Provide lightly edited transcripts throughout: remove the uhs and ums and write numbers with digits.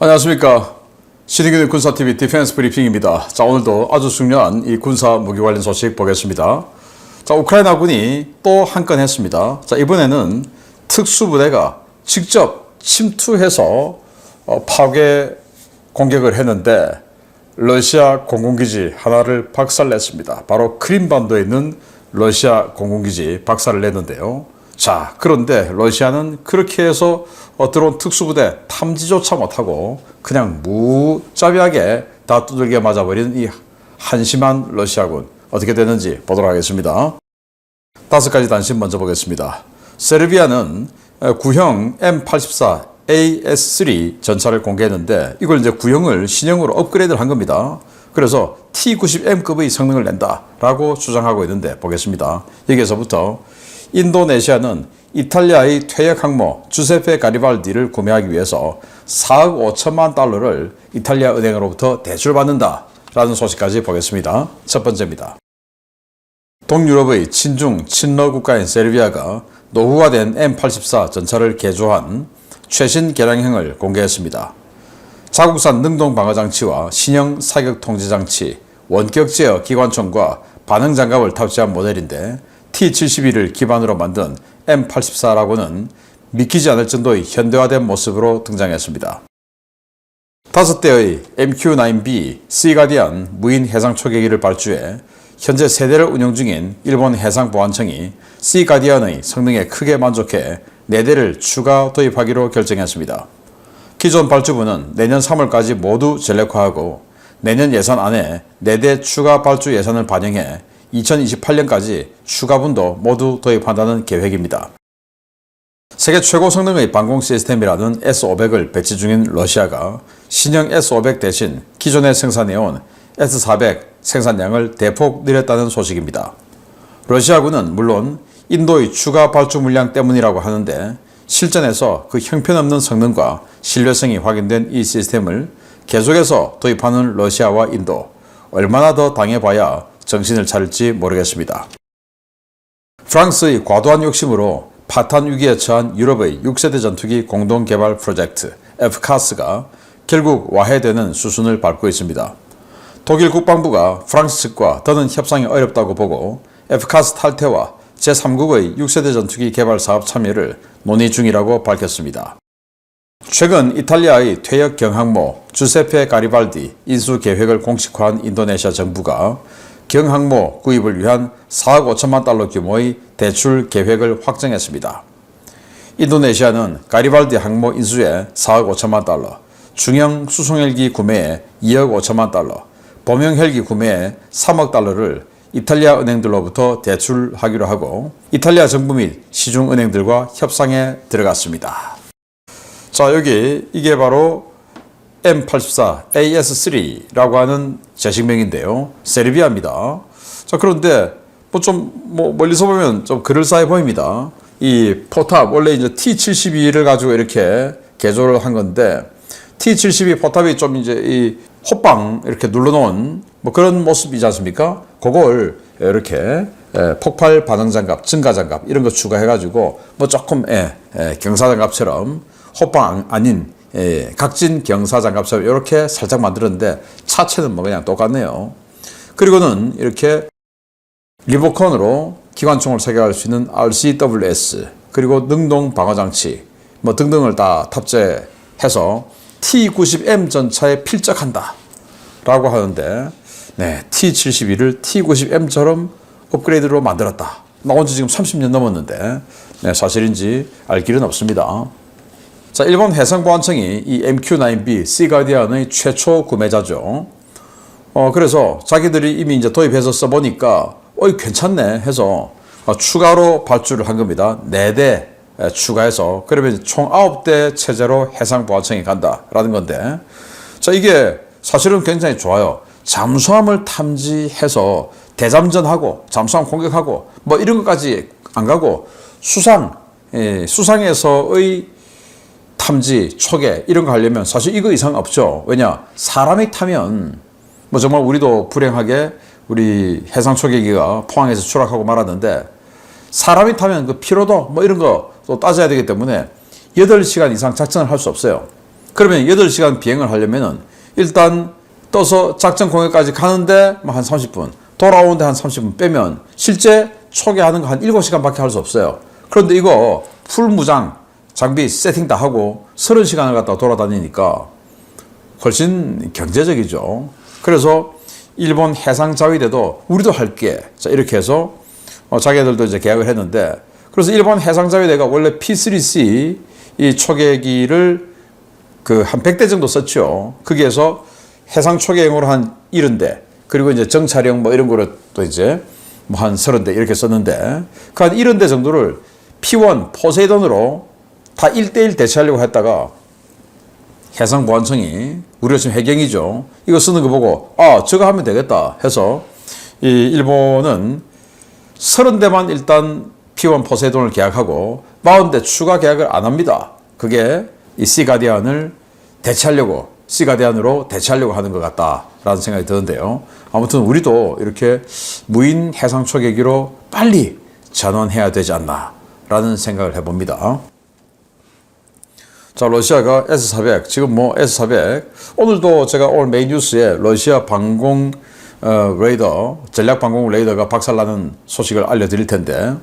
안녕하십니까. 신의균의 군사TV 디펜스 브리핑입니다. 자, 오늘도 아주 중요한 이 군사 무기 관련 소식 보겠습니다. 자, 우크라이나군이 또 한 건 했습니다. 자, 이번에는 특수부대가 직접 침투해서 파괴 공격을 했는데 러시아 공군기지 하나를 박살냈습니다. 바로 크림반도에 있는 러시아 공군기지 박살을 냈는데요. 자, 그런데 러시아는 그렇게 해서 들어온 특수부대 탐지조차 못하고 그냥 무자비하게 다 두들겨 맞아버린 이 한심한 러시아군, 어떻게 됐는지 보도록 하겠습니다. 5가지 단신 먼저 보겠습니다. 세르비아는 구형 M84 AS3 전차를 공개했는데 이걸 이제 구형을 신형으로 업그레이드를 한 겁니다. 그래서 T-90M급의 성능을 낸다라고 주장하고 있는데 보겠습니다. 여기에서부터 인도네시아는 이탈리아의 퇴역 항모 주세페 가리발디를 구매하기 위해서 4억 5천만 달러를 이탈리아 은행으로부터 대출받는다라는 소식까지 보겠습니다. 첫 번째입니다. 동유럽의 친중 친러 국가인 세르비아가 노후화된 M84 전차를 개조한 최신 개량형을 공개했습니다. 자국산 능동 방어장치와 신형 사격 통제장치, 원격 제어 기관총과 반응 장갑을 탑재한 모델인데 T-72를 기반으로 만든 M84라고는 믿기지 않을 정도의 현대화된 모습으로 등장했습니다. 5대의 MQ-9B 시가디안 무인 해상 초계기를 발주해 현재 세대를 운영 중인 일본 해상보안청이 시가디안의 성능에 크게 만족해 4대를 추가 도입하기로 결정했습니다. 기존 발주부는 내년 3월까지 모두 전력화하고 내년 예산 안에 4대 추가 발주 예산을 반영해 2028년까지 추가분도 모두 도입한다는 계획입니다. 세계 최고 성능의 방공 시스템이라는 S500을 배치 중인 러시아가 신형 S500 대신 기존에 생산해온 S400 생산량을 대폭 늘렸다는 소식입니다. 러시아군은 물론 인도의 추가 발주 물량 때문이라고 하는데 실전에서 그 형편없는 성능과 신뢰성이 확인된 이 시스템을 계속해서 도입하는 러시아와 인도, 얼마나 더 당해봐야 정신을 차릴지 모르겠습니다. 프랑스의 과도한 욕심으로 파탄 위기에 처한 유럽의 6세대 전투기 공동개발 프로젝트 FCAS가 결국 와해되는 수순을 밟고 있습니다. 독일 국방부가 프랑스 측과 더는 협상이 어렵다고 보고 FCAS 탈퇴와 제3국의 6세대 전투기 개발 사업 참여를 논의 중이라고 밝혔습니다. 최근 이탈리아의 퇴역 경항모 주세페 가리발디 인수 계획을 공식화한 인도네시아 정부가 경항모 구입을 위한 4억 5천만 달러 규모의 대출 계획을 확정했습니다. 인도네시아는 가리발디 항모 인수에 4억 5천만 달러, 중형 수송헬기 구매에 2억 5천만 달러, 범용 헬기 구매에 3억 달러를 이탈리아 은행들로부터 대출하기로 하고 이탈리아 정부 및 시중은행들과 협상에 들어갔습니다. 자, 여기 이게 바로 M84 AS3라고 하는 제식명인데요. 세르비아입니다. 자, 그런데 멀리서 보면 좀 그럴싸해 보입니다. 이 포탑, 원래 이제 T-72를 가지고 이렇게 개조를 한 건데 T-72 포탑이 좀 이제 이 호빵 이렇게 눌러놓은 그런 모습이지 않습니까? 그걸 이렇게 폭발 반응 장갑, 증가 장갑 이런 거 추가해가지고 조금 경사 장갑처럼 호빵 아닌 각진 경사 장갑처럼 이렇게 살짝 만들었는데 차체는 그냥 똑같네요. 그리고는 이렇게 리모컨으로 기관총을 사격할 수 있는 RCWS 그리고 능동 방어장치 등등을 다 탑재해서 T-90M 전차에 필적한다 라고 하는데 T-72를 T-90M처럼 업그레이드로 만들었다. 나온 지 지금 30년 넘었는데 사실인지 알 길은 없습니다. 자, 일본 해상보안청이 이 MQ-9B 시가디안의 최초 구매자죠. 그래서 자기들이 이미 이제 도입해서 써보니까 괜찮네 해서 추가로 발주를 한 겁니다. 4대 추가해서 그러면 총 9대 체제로 해상보안청이 간다라는 건데, 자, 이게 사실은 굉장히 좋아요. 잠수함을 탐지해서 대잠전하고 잠수함 공격하고 이런 것까지 안 가고 수상에서의 탐지, 초계 이런 거 하려면 사실 이거 이상 없죠. 왜냐? 사람이 타면 정말 우리도 불행하게 우리 해상 초계기가 포항에서 추락하고 말았는데 사람이 타면 그 피로도 이런 거 또 따져야 되기 때문에 8시간 이상 작전을 할 수 없어요. 그러면 8시간 비행을 하려면은 일단 떠서 작전 공격까지 가는데 뭐 한 30분, 돌아오는데 한 30분 빼면 실제 초기하는 거 한 7시간밖에 할 수 없어요. 그런데 이거 풀무장 장비 세팅 다 하고 30시간을 갖다가 돌아다니니까 훨씬 경제적이죠. 그래서 일본 해상자위대도 우리도 할게. 자, 이렇게 해서 자기들도 이제 계약을 했는데, 그래서 일본 해상자위대가 원래 P3C 이 초계기를 그 한 100대 정도 썼죠. 거기에서 해상 초계형으로 한 70대, 그리고 이제 정찰형 뭐 이런 거로 또 이제 뭐 한 30대 이렇게 썼는데, 그 한 70대 정도를 P1 포세이돈으로 다 1대1 대체하려고 했다가 해상보안청이, 우리가 지금 해경이죠, 이거 쓰는 거 보고 아 저거 하면 되겠다 해서 이 일본은 30대만 일단 P1 포세이돈을 계약하고 40대 추가 계약을 안 합니다. 그게 이 시가디안을 대체하려고, 시가디안으로 대체하려고 하는 것 같다라는 생각이 드는데요. 아무튼 우리도 이렇게 무인 해상 초계기로 빨리 전환해야 되지 않나라는 생각을 해봅니다. 자, 러시아가 S-400, 지금 뭐 S-400, 오늘도 제가 오늘 메인 뉴스에 러시아 방공 레이더, 전략 방공 레이더가 박살나는 소식을 알려드릴 텐데,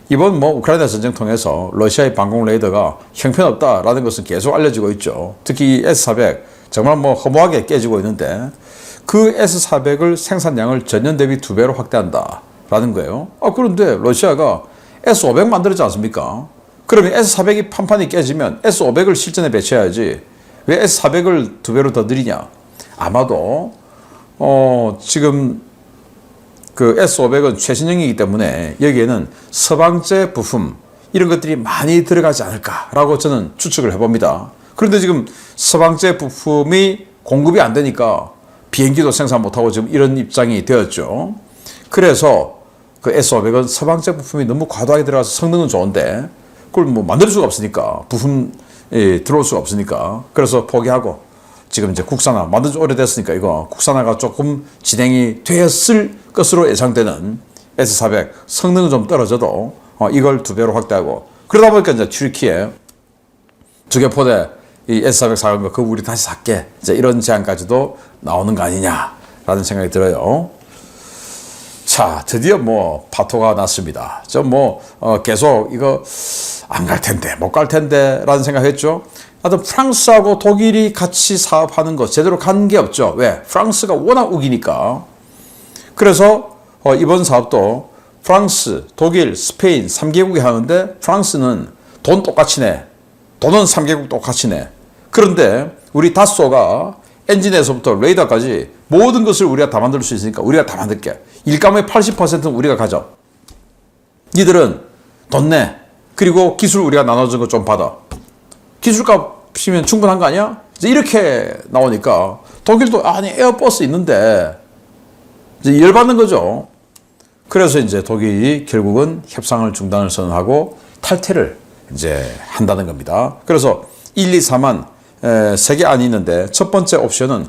이번 뭐 우크라이나 전쟁 통해서 러시아의 방공 레이더가 형편없다라는 것은 계속 알려지고 있죠. 특히 S-400 정말 뭐 허무하게 깨지고 있는데, 그 S-400을 생산량을 전년 대비 2배로 확대한다라는 거예요. 그런데 러시아가 S-500 만들었지 않습니까? 그러면 S-400이 판판이 깨지면 S-500을 실전에 배치해야지 왜 S-400을 2배로 더 늘리냐? 아마도 지금 그 S-500은 최신형이기 때문에 여기에는 서방제 부품 이런 것들이 많이 들어가지 않을까라고 저는 추측을 해봅니다. 그런데 지금 서방제 부품이 공급이 안 되니까 비행기도 생산 못하고 지금 이런 입장이 되었죠. 그래서 그 S-500은 서방제 부품이 너무 과도하게 들어가서 성능은 좋은데 그걸 뭐 만들 수가 없으니까, 부품이 들어올 수가 없으니까, 그래서 포기하고 지금 이제 국산화 만든 지 오래됐으니까 이거 국산화가 조금 진행이 되었을 것으로 예상되는 S-400 성능은 좀 떨어져도 이걸 2배로 확대하고, 그러다 보니까 이제 튀르키예 2개 포대 이 S-400 사간 거 그거 우리 다시 살게, 이제 이런 제안까지도 나오는 거 아니냐라는 생각이 들어요. 자, 드디어 뭐 파토가 났습니다. 저 뭐 계속 이거 안 갈 텐데, 못 갈 텐데 라는 생각했죠. 하여튼 프랑스하고 독일이 같이 사업하는 거 제대로 간 게 없죠. 왜? 프랑스가 워낙 우기니까. 그래서 이번 사업도 프랑스, 독일, 스페인 3개국이 하는데, 프랑스는 돈 똑같이 내. 돈은 3개국 똑같이 내. 그런데 우리 다쏘가 엔진에서부터 레이더까지 모든 것을 우리가 다 만들 수 있으니까 우리가 다 만들게. 일감의 80%는 우리가 가져. 니들은 돈 내. 그리고 기술 우리가 나눠준 거 좀 받아. 기술값이면 충분한 거 아니야? 이제 이렇게 나오니까 독일도 아니 에어버스 있는데 이제 열받는 거죠. 그래서 이제 독일이 결국은 협상을 중단을 선언하고 탈퇴를 이제 한다는 겁니다. 그래서 1, 2, 3만 3개 안이 있는데, 첫 번째 옵션은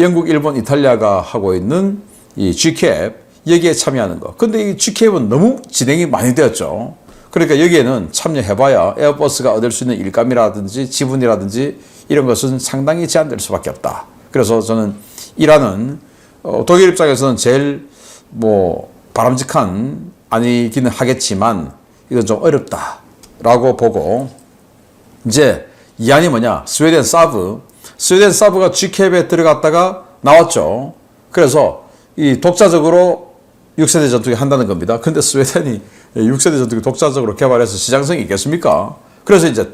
영국, 일본, 이탈리아가 하고 있는 이 GCAP, 여기에 참여하는 거. 근데 이 GCAP은 너무 진행이 많이 되었죠. 그러니까 여기에는 참여해봐야 에어버스가 얻을 수 있는 일감이라든지 지분이라든지 이런 것은 상당히 제한될 수밖에 없다. 그래서 저는 이라는 독일 입장에서는 제일 뭐 바람직한 아니기는 하겠지만 이건 좀 어렵다라고 보고, 이제 이 안이 뭐냐? 스웨덴 사브가 GCAP에 들어갔다가 나왔죠. 그래서 이 독자적으로 6세대 전투기 한다는 겁니다. 근데 스웨덴이 6세대 전투기 독자적으로 개발해서 시장성이 있겠습니까? 그래서 이제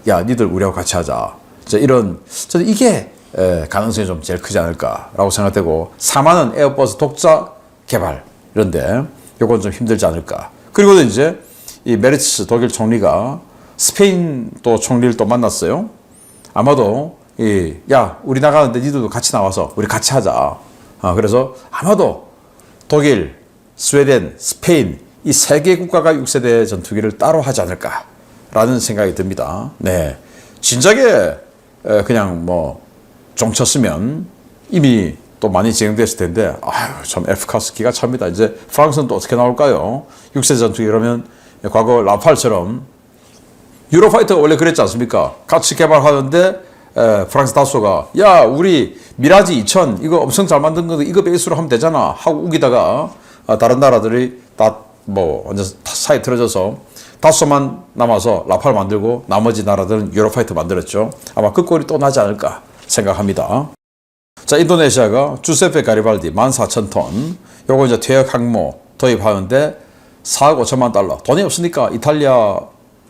야, 니들 우리하고 같이 하자. 이제 이런, 저는 이게 가능성이 좀 제일 크지 않을까라고 생각되고, 4만원 에어버스 독자 개발 이런데 요건 좀 힘들지 않을까. 그리고 이제 이 메르츠 독일 총리가 스페인 또 총리를 또 만났어요. 아마도 야, 우리 나가는데 니들도 같이 나와서 우리 같이 하자. 그래서 아마도 독일, 스웨덴, 스페인 이 3개 국가가 6세대 전투기를 따로 하지 않을까라는 생각이 듭니다. 네, 진작에 그냥 뭐 종쳤으면 이미 또 많이 진행됐을 텐데, 아유, 참 F카스 기가 찹니다. 이제 프랑스는 또 어떻게 나올까요? 6세대 전투기 그러면 과거 라팔처럼, 유로파이터가 원래 그랬지 않습니까? 같이 개발하는데 프랑스 다소가 야 우리 미라지 2000 이거 엄청 잘 만든 거 이거 베이스로 하면 되잖아 하고 우기다가 다른 나라들이 다 뭐 완전 사이 틀어져서 다소만 남아서 라팔 만들고 나머지 나라들은 유로파이터 만들었죠. 아마 그 꼴이 또 나지 않을까 생각합니다. 자, 인도네시아가 주세페 가리발디 14,000톤 요거 이제 퇴역 항모 도입하는데 4억 5천만 달러 돈이 없으니까 이탈리아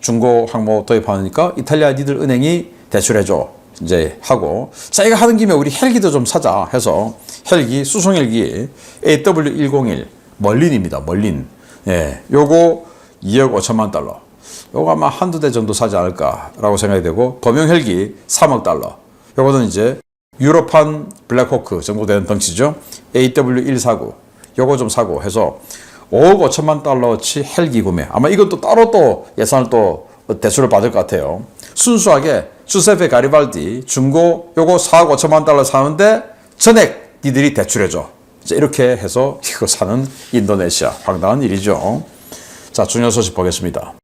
중고 항모 도입하니까 이탈리아 니들 은행이 대출해줘 이제 하고 자기가 하는 김에 우리 헬기도 좀 사자 해서 헬기 수송 헬기 AW101 멀린입니다. 멀린 예, 요거 2억 5천만 달러 요거 아마 한두 대 정도 사지 않을까라고 생각이 되고 범용 헬기 3억 달러 요거는 이제 유로판 블랙호크 정도 되는 덩치죠. AW149 요거 좀 사고 해서 5억 5천만 달러치 헬기 구매 아마 이것도 따로 또 예산을 또 대출을 받을 것 같아요. 순수하게 주세페 가리발디 중고 요거 4억 5천만 달러 사는데 전액 니들이 대출해줘. 이렇게 해서 이거 사는 인도네시아 황당한 일이죠. 자, 중요 소식 보겠습니다.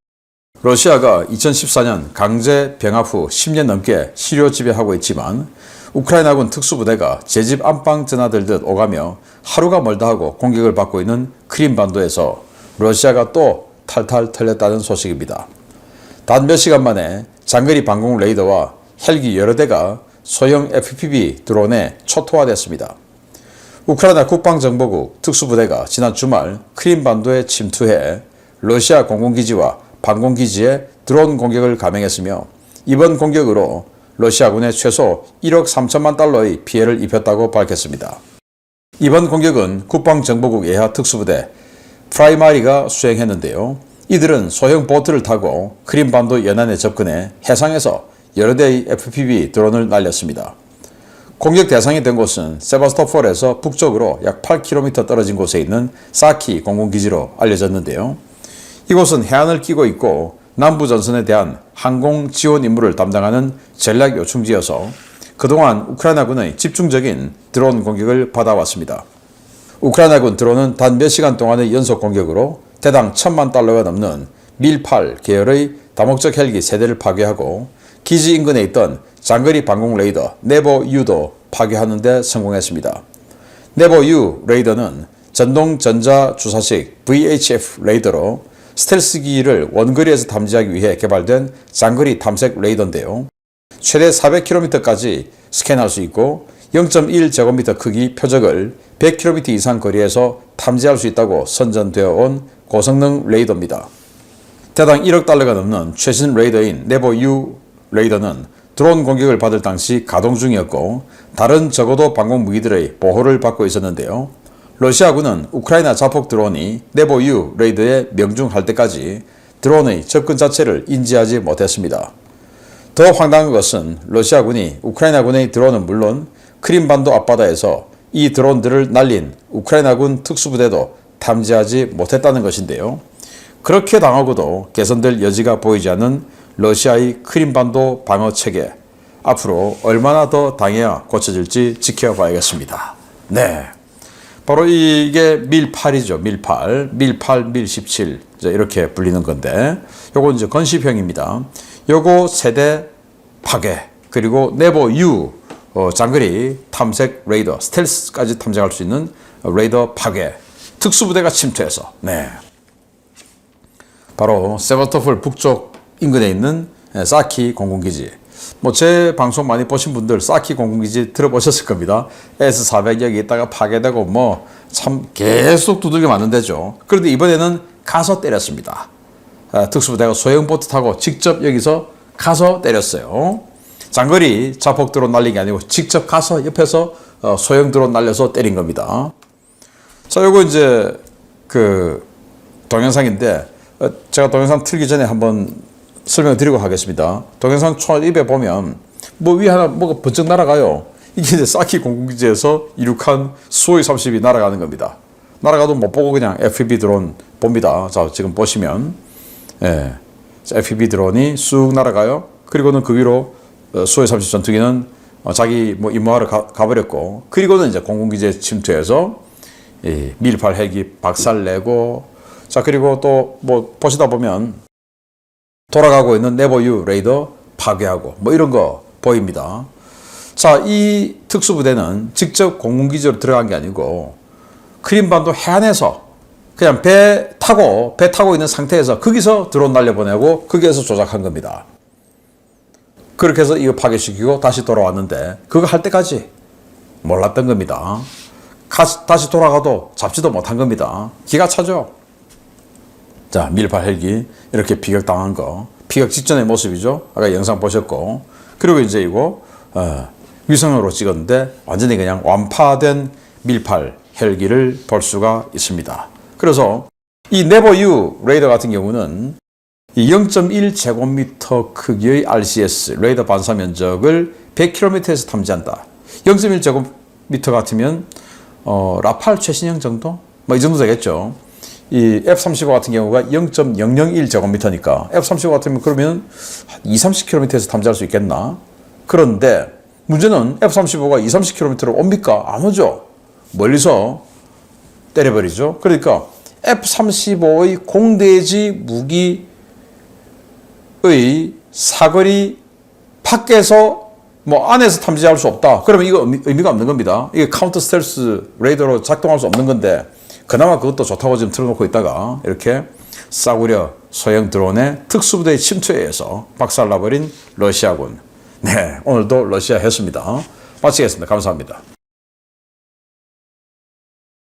러시아가 2014년 강제 병합 후 10년 넘게 시료 지배하고 있지만 우크라이나군 특수부대가 제 집 안방 드나들듯 오가며 하루가 멀다 하고 공격을 받고 있는 크림반도에서 러시아가 또 탈탈 털렸다는 소식입니다. 단 몇 시간 만에 장거리 방공 레이더와 헬기 여러 대가 소형 FPV 드론에 초토화됐습니다. 우크라이나 국방정보국 특수부대가 지난 주말 크림반도에 침투해 러시아 공군기지와 방공기지에 드론 공격을 감행했으며 이번 공격으로 러시아군에 최소 1억 3천만 달러의 피해를 입혔다고 밝혔습니다. 이번 공격은 국방정보국 예하 특수부대 프라이마리가 수행했는데요. 이들은 소형 보트를 타고 크림반도 연안에 접근해 해상에서 여러 대의 FPV 드론을 날렸습니다. 공격 대상이 된 곳은 세바스토폴에서 북쪽으로 약 8km 떨어진 곳에 있는 사키 공군기지로 알려졌는데요. 이곳은 해안을 끼고 있고 남부 전선에 대한 항공 지원 임무를 담당하는 전략 요충지여서 그동안 우크라이나군의 집중적인 드론 공격을 받아왔습니다. 우크라이나군 드론은 단 몇 시간 동안의 연속 공격으로 대당 1,000만 달러가 넘는 밀8 계열의 다목적 헬기 3대를 파괴하고 기지 인근에 있던 장거리 방공 레이더 네버-U도 파괴하는 데 성공했습니다. 네버-U 레이더는 전동 전자 주사식 VHF 레이더로 스텔스기를 원거리에서 탐지하기 위해 개발된 장거리 탐색 레이더인데요. 최대 400km까지 스캔할 수 있고 0.1제곱미터 크기 표적을 100km 이상 거리에서 탐지할 수 있다고 선전되어 온 고성능 레이더입니다. 대당 1억 달러가 넘는 최신 레이더인 네버-U 레이더는 드론 공격을 받을 당시 가동 중이었고 다른 적어도 방공 무기들의 보호를 받고 있었는데요. 러시아군은 우크라이나 자폭 드론이 네버-U 레이더에 명중할 때까지 드론의 접근 자체를 인지하지 못했습니다. 더 황당한 것은 러시아군이 우크라이나군의 드론은 물론 크림반도 앞바다에서 이 드론들을 날린 우크라이나군 특수부대도 탐지하지 못했다는 것인데요. 그렇게 당하고도 개선될 여지가 보이지 않는 러시아의 크림반도 방어체계 앞으로 얼마나 더 당해야 고쳐질지 지켜봐야겠습니다. 네, 바로 이게 밀8이죠. 밀8, 밀17 이렇게 불리는 건데 요거 이제 건시형입니다. 요거 세대 파괴 그리고 네버-U 장거리 탐색 레이더 스텔스까지 탐색할 수 있는 레이더 파괴 특수부대가 침투해서 네, 바로 세바스토폴 북쪽 인근에 있는 사키 공군기지. 뭐 제 방송 많이 보신 분들 사키 공군기지 들어보셨을 겁니다. S-400 여기 있다가 파괴되고 뭐 참 계속 두들겨 맞는 데죠. 그런데 이번에는 가서 때렸습니다. 특수부대가 소형 보트 타고 직접 여기서 가서 때렸어요. 장거리 자폭 드론 날린 게 아니고 직접 가서 옆에서 소형 드론 날려서 때린 겁니다. 자, 요거 이제 그 동영상인데 제가 동영상 틀기 전에 한번 설명드리고 하겠습니다. 동영상 초입에 보면 뭐 위 하나 뭐가 번쩍 날아가요. 이게 이제 사키 공군기지에서 이륙한 수호이 30이 날아가는 겁니다. 날아가도 못 보고 그냥 FPV 드론 봅니다. 자, 지금 보시면 예, FPV 드론이 쑥 날아가요. 그리고는 그 위로 수호이 30 전투기는 자기 뭐 임무하러 가버렸고, 그리고는 이제 공군기지에 침투해서 밀8 헬기 박살내고, 자, 그리고 또 뭐 보시다 보면 돌아가고 있는 네버-U 레이더 파괴하고 뭐 이런 거 보입니다. 자, 이 특수부대는 직접 공군기지로 들어간 게 아니고 크림반도 해안에서 그냥 배 타고 있는 상태에서 거기서 드론 날려보내고 거기에서 조작한 겁니다. 그렇게 해서 이거 파괴시키고 다시 돌아왔는데 그거 할 때까지 몰랐던 겁니다. 다시 돌아가도 잡지도 못한 겁니다. 기가 차죠. 자, 밀팔 헬기 이렇게 피격당한 거, 피격 직전의 모습이죠. 아까 영상 보셨고, 그리고 이제 이거 위성으로 찍었는데 완전히 그냥 완파된 밀팔 헬기를 볼 수가 있습니다. 그래서 이 네버유 레이더 같은 경우는 0.1제곱미터 크기의 RCS 레이더 반사 면적을 100km에서 탐지한다. 0.1제곱미터 같으면 라팔 최신형 정도? 뭐 이 정도 되겠죠. 이 F-35 같은 경우가 0.001제곱미터니까 F-35 같으면 그러면 20-30km에서 탐지할 수 있겠나? 그런데 문제는 F-35가 20-30km로 옵니까? 안 오죠. 멀리서 때려버리죠. 그러니까 F-35의 공대지 무기의 사거리 밖에서 뭐 안에서 탐지할 수 없다. 그러면 이거 의미가 없는 겁니다. 이게 카운터 스텔스 레이더로 작동할 수 없는 건데 그나마 그것도 좋다고 지금 틀어놓고 있다가 이렇게 싸구려 소형 드론의 특수부대의 침투에 의해서 박살나버린 러시아군. 네, 오늘도 러시아 했습니다. 마치겠습니다. 감사합니다.